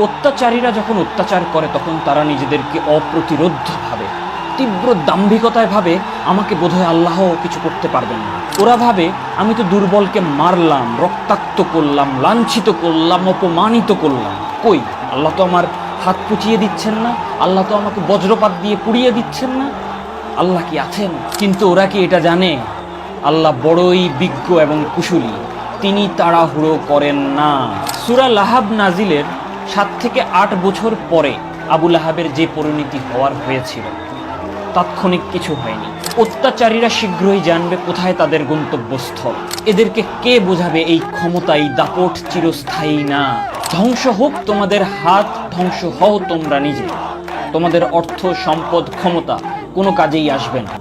অত্যাচারীরা যখন অত্যাচার করে তখন তারা নিজেদেরকে অপ্রতিরোধ্য ভাবে, তীব্র দাম্ভিকতায় ভাবে আমাকে বোধহয় আল্লাহ কিছু করতে পারবেন না। ওরা ভাবে আমি তো দুর্বলকে মারলাম, রক্তাক্ত করলাম, লাঞ্ছিত করলাম, অপমানিত করলাম, কই আল্লাহ তো আমার হাত পুচিয়ে দিচ্ছেন না, আল্লাহ তো আমাকে বজ্রপাত দিয়ে পুড়িয়ে দিচ্ছেন না, আল্লাহ কি আছেন? কিন্তু ওরা কি এটা জানে আল্লাহ বড়ই বিজ্ঞ এবং কুশলী, তিনি তাড়াহুড়ো করেন না। সূরা লাহাব নাজিলের 7 থেকে 8 বছর পরে আবু লাহাবের যে পরিণতি হওয়ার হয়েছিল তাৎক্ষণিক কিছু হয়নি। অত্যাচারীরা শীঘ্রই জানবে কোথায় তাদের গন্তব্যস্থল। এদেরকে কে বোঝাবে এই ক্ষমতা, এই দাপট চিরস্থায়ী না। ধ্বংস হোক তোমাদের হাত, ধ্বংস হও তোমরা নিজে। তোমাদের অর্থ, সম্পদ, ক্ষমতা কোনো কাজেই আসবে না।